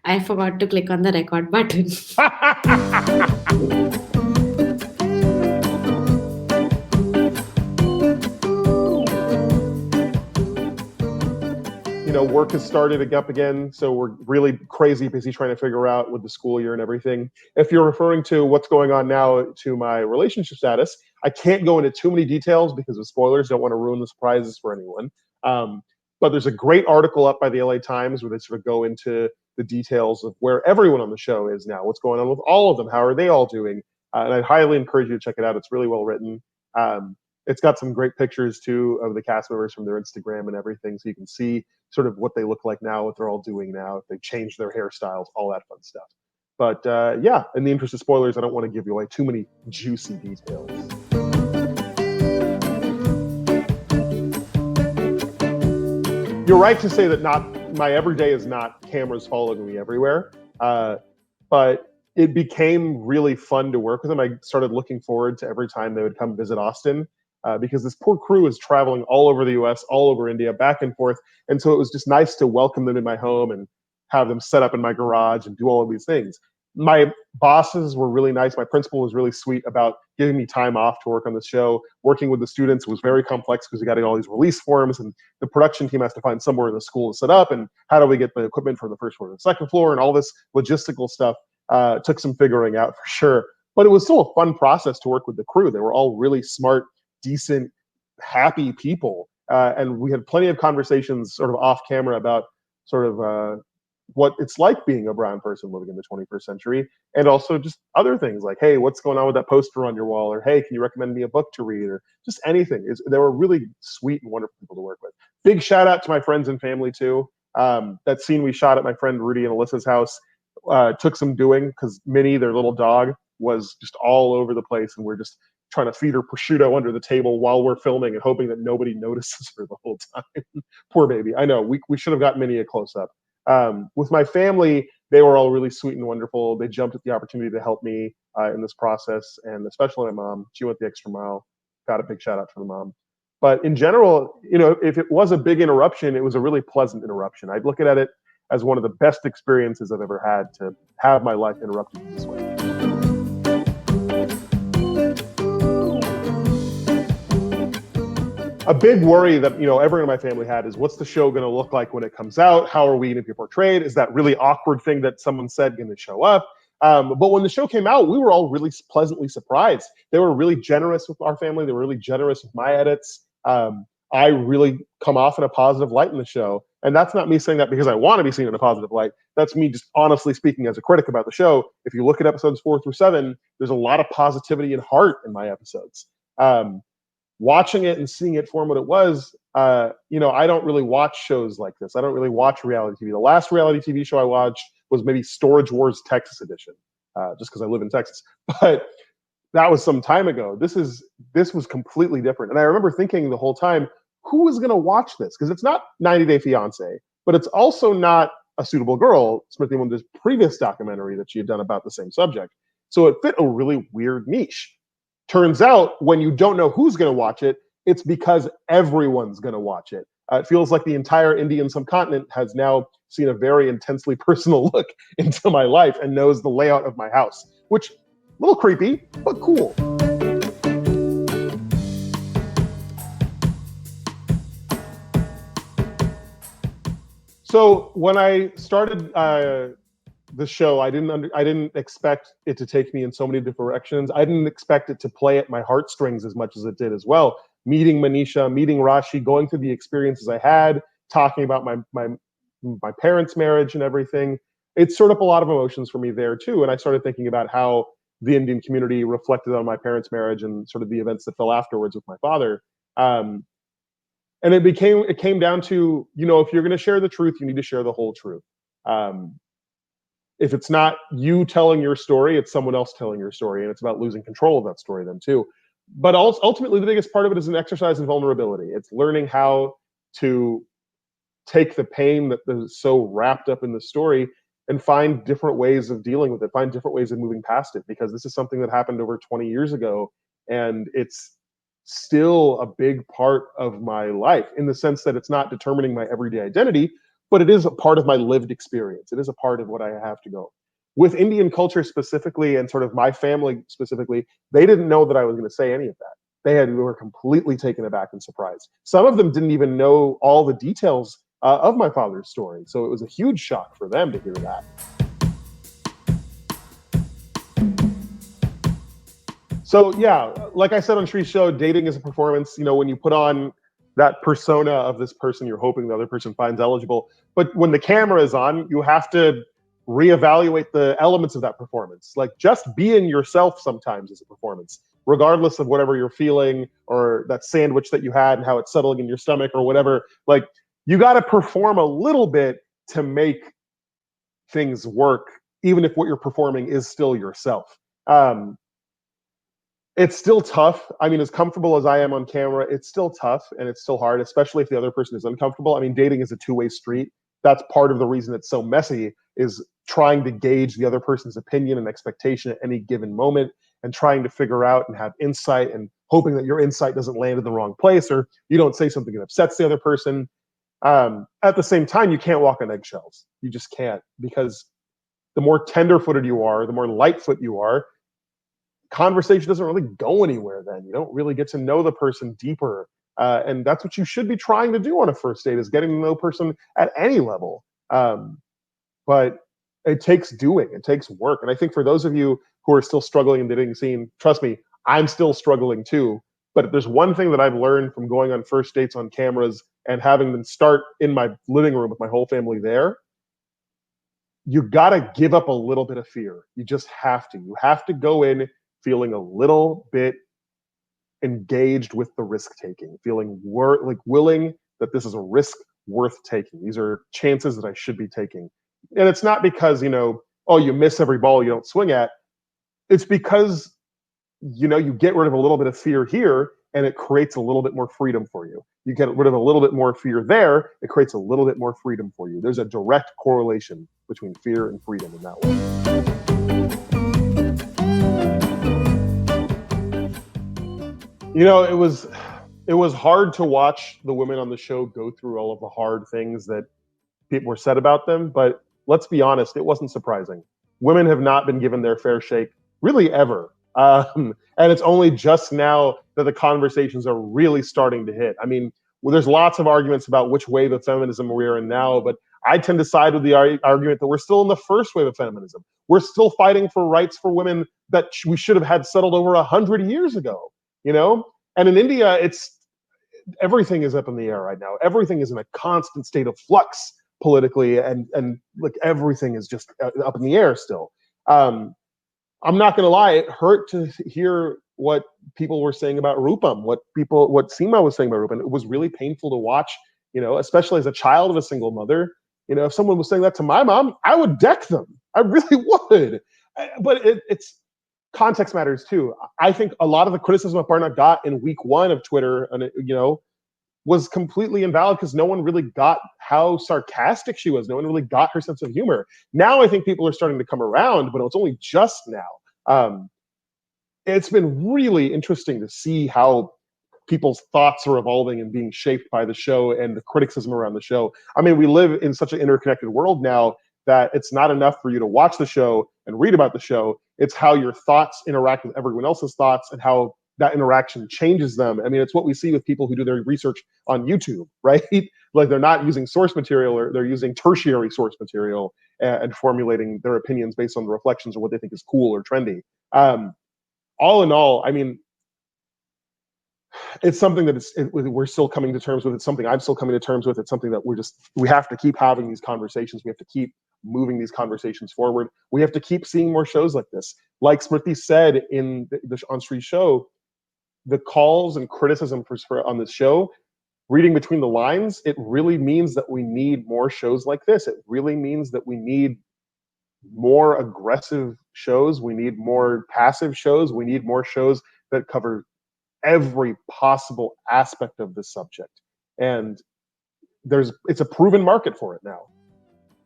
I forgot to click on the record button. Work has started up again, so we're really crazy busy trying to figure out with the school year and everything. If you're referring to what's going on now to my relationship status, I can't go into too many details because of spoilers. Don't want to ruin the surprises for anyone. But there's a great article up by the LA Times where they sort of go into the details of where everyone on the show is now, what's going on with all of them, how are they all doing, and I highly encourage you to check it out. It's really well written. It's got some great pictures too of the cast members from their Instagram and everything, so you can see sort of what they look like now, what they're all doing now, if they've changed their hairstyles, all that fun stuff. But yeah, in the interest of spoilers, I don't want to give you away too many juicy details. You're right to say that not my everyday is not cameras following me everywhere, but it became really fun to work with them. I started looking forward to every time they would come visit Austin. Because this poor crew is traveling all over the US, all over India, back and forth. And so it was just nice to welcome them in my home and have them set up in my garage and do all of these things. My bosses were really nice. My principal was really sweet about giving me time off to work on the show. Working with the students was very complex because we got to get all these release forms, and the production team has to find somewhere in the school to set up. And how do we get the equipment from the first floor to the second floor, and all this logistical stuff took some figuring out for sure. But it was still a fun process to work with the crew. They were all really smart, decent, happy people. And we had plenty of conversations sort of off camera about sort of what it's like being a brown person living in the 21st century. And also just other things like, hey, what's going on with that poster on your wall? Or, hey, can you recommend me a book to read? Or just anything. They were really sweet and wonderful people to work with. Big shout out to my friends and family too. That scene we shot at my friend Rudy and Alyssa's house took some doing because Minnie, their little dog, was just all over the place, and we're just trying to feed her prosciutto under the table while we're filming and hoping that nobody notices her the whole time. Poor baby. I know, we should have got Minnie a close-up. With my family, they were all really sweet and wonderful. They jumped at the opportunity to help me in this process, and especially my mom. She went the extra mile. Got a big shout out to the mom. But in general, if it was a big interruption, it was a really pleasant interruption. I'd look at it as one of the best experiences I've ever had to have my life interrupted in this way. A big worry that everyone in my family had is, what's the show going to look like when it comes out? How are we going to be portrayed? Is that really awkward thing that someone said going to show up? But when the show came out, we were all really pleasantly surprised. They were really generous with our family. They were really generous with my edits. I really come off in a positive light in the show. And that's not me saying that because I want to be seen in a positive light. That's me just honestly speaking as a critic about the show. If you look at episodes 4 through 7, there's a lot of positivity and heart in my episodes. Watching it and seeing it for what it was, I don't really watch shows like this. I don't really watch reality TV. The last reality TV show I watched was maybe Storage Wars Texas Edition, just because I live in Texas. But that was some time ago. This was completely different. And I remember thinking the whole time, who is going to watch this? Because it's not 90 Day Fiance, but it's also not A Suitable Girl, Smriti Mandan's previous documentary that she had done about the same subject. So it fit a really weird niche. Turns out, when you don't know who's going to watch it, it's because everyone's going to watch it. It feels like the entire Indian subcontinent has now seen a very intensely personal look into my life and knows the layout of my house, which a little creepy, but cool. So when I started the show, I didn't expect it to take me in so many different directions. I didn't expect it to play at my heartstrings as much as it did as well. Meeting Manisha, meeting Rashi, going through the experiences I had, talking about my parents' marriage and everything. It stirred up a lot of emotions for me there too. And I started thinking about how the Indian community reflected on my parents' marriage and sort of the events that fell afterwards with my father. And it came down to, if you're going to share the truth, you need to share the whole truth. If it's not you telling your story, it's someone else telling your story, and it's about losing control of that story then too. But ultimately, the biggest part of it is an exercise in vulnerability. It's learning how to take the pain that is so wrapped up in the story and find different ways of dealing with it, find different ways of moving past it, because this is something that happened over 20 years ago, and it's still a big part of my life in the sense that it's not determining my everyday identity, but it is a part of my lived experience. It is a part of what I have to go. With Indian culture specifically, and sort of my family specifically, they didn't know that I was going to say any of that. They were completely taken aback and surprised. Some of them didn't even know all the details of my father's story, so it was a huge shock for them to hear that. So yeah, like I said on Shree's show, dating is a performance. You know, when you put on that persona of this person, you're hoping the other person finds eligible. But when the camera is on, you have to reevaluate the elements of that performance. Like, just being yourself sometimes is a performance, regardless of whatever you're feeling or that sandwich that you had and how it's settling in your stomach or whatever. Like, you got to perform a little bit to make things work, even if what you're performing is still yourself. It's still tough. I mean, as comfortable as I am on camera, it's still tough and it's still hard, especially if the other person is uncomfortable. I mean, dating is a two-way street. That's part of the reason it's so messy, is trying to gauge the other person's opinion and expectation at any given moment, and trying to figure out and have insight, and hoping that your insight doesn't land in the wrong place, or you don't say something that upsets the other person. At the same time, you can't walk on eggshells. You just can't, because the more tender-footed you are, the more light-foot you are, conversation doesn't really go anywhere then. You don't really get to know the person deeper. And that's what you should be trying to do on a first date, is getting to know a person at any level. But it takes doing, it takes work. And I think for those of you who are still struggling in the dating scene, trust me, I'm still struggling too. But if there's one thing that I've learned from going on first dates on cameras and having them start in my living room with my whole family there, you gotta give up a little bit of fear. You just have to. You have to go in feeling a little bit engaged with the risk taking, feeling willing that this is a risk worth taking. These are chances that I should be taking. And it's not because, oh, you miss every ball you don't swing at. It's because, you get rid of a little bit of fear here and it creates a little bit more freedom for you. You get rid of a little bit more fear there, it creates a little bit more freedom for you. There's a direct correlation between fear and freedom in that way. It was hard to watch the women on the show go through all of the hard things that people were said about them, but let's be honest, it wasn't surprising. Women have not been given their fair shake really ever. And it's only just now that the conversations are really starting to hit. I mean, there's lots of arguments about which wave of feminism we're in now, but I tend to side with the argument that we're still in the first wave of feminism. We're still fighting for rights for women that we should have had settled over 100 years ago, And in India, everything is up in the air right now. Everything is in a constant state of flux politically, and like everything is just up in the air still. I'm not going to lie, it hurt to hear what people were saying about Rupam, what Sima was saying about Rupam. It was really painful to watch, especially as a child of a single mother. If someone was saying that to my mom, I would deck them. I really would. But it's context matters too. I think a lot of the criticism Aparna got in week one of Twitter, and was completely invalid because no one really got how sarcastic she was. No one really got her sense of humor. Now I think people are starting to come around, but it's only just now. It's been really interesting to see how people's thoughts are evolving and being shaped by the show and the criticism around the show. I mean, we live in such an interconnected world now that it's not enough for you to watch the show and read about the show. It's how your thoughts interact with everyone else's thoughts and how that interaction changes them. I mean, it's what we see with people who do their research on YouTube, right? Like, they're not using source material, or they're using tertiary source material and formulating their opinions based on the reflections of what they think is cool or trendy. All in all, I mean, it's something that we're still coming to terms with. It's something I'm still coming to terms with. It's something that we have to keep having these conversations. We have to keep moving these conversations forward. We have to keep seeing more shows like this. Like Smriti said in on Sri's show, the calls and criticism on this show, reading between the lines, it really means that we need more shows like this. It really means that we need more aggressive shows. We need more passive shows. We need more shows that cover every possible aspect of the subject. And it's a proven market for it now.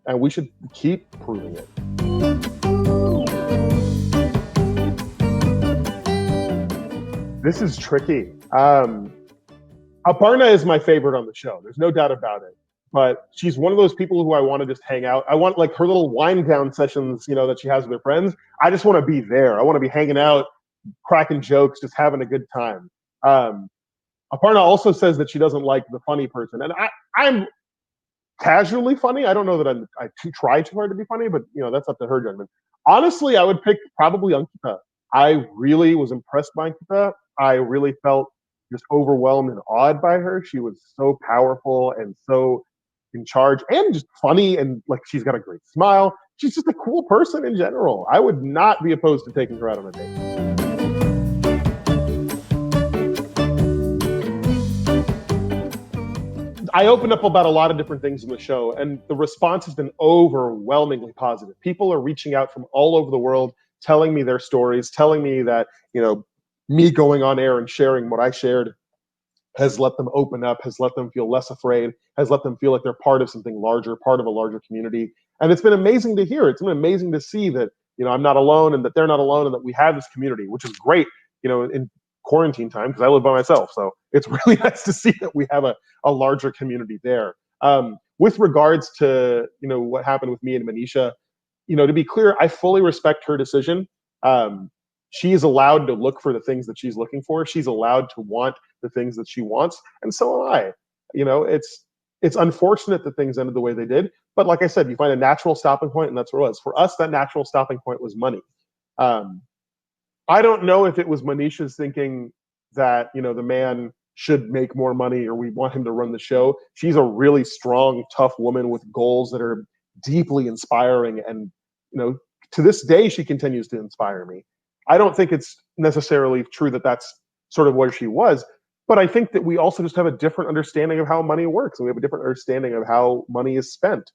And we should keep proving it. This is tricky. Aparna is my favorite on the show. There's no doubt about it. but she's one of those people who I want to just hang out. I want like her little wind down sessions, that she has with her friends. I just want to be there. I want to be hanging out, cracking jokes, just having a good time. Aparna also says that she doesn't like the funny person, and I'm casually funny. I don't know that I try too hard to be funny, but that's up to her judgment. Honestly, I would pick probably Ankita. I really was impressed by Ankita. I really felt just overwhelmed and awed by her. She was so powerful and so in charge and just funny, and like she's got a great smile. She's just a cool person in general. I would not be opposed to taking her out on a date. I opened up about a lot of different things in the show, and the response has been overwhelmingly positive. People are reaching out from all over the world, telling me their stories, telling me that, me going on air and sharing what I shared has let them open up, has let them feel less afraid, has let them feel like they're part of something larger, part of a larger community. And it's been amazing to hear. It's been amazing to see that, I'm not alone and that they're not alone and that we have this community, which is great, in quarantine time because I live by myself. So it's really nice to see that we have a larger community there. With regards to, what happened with me and Manisha, to be clear, I fully respect her decision. She is allowed to look for the things that she's looking for. She's allowed to want the things that she wants, and so am I. It's unfortunate that things ended the way they did, but like I said, you find a natural stopping point, and that's what it was. For us, that natural stopping point was money. I don't know if it was Manisha's thinking that, the man should make more money or we want him to run the show. She's a really strong, tough woman with goals that are deeply inspiring. And, to this day, she continues to inspire me. I don't think it's necessarily true that that's sort of where she was, but I think that we also just have a different understanding of how money works. And we have a different understanding of how money is spent,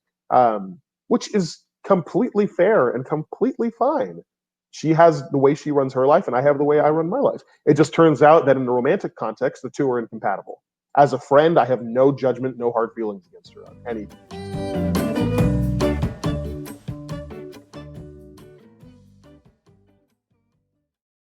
which is completely fair and completely fine. She has the way she runs her life, and I have the way I run my life. It just turns out that in the romantic context, the two are incompatible. As a friend, I have no judgment, no hard feelings against her on anything.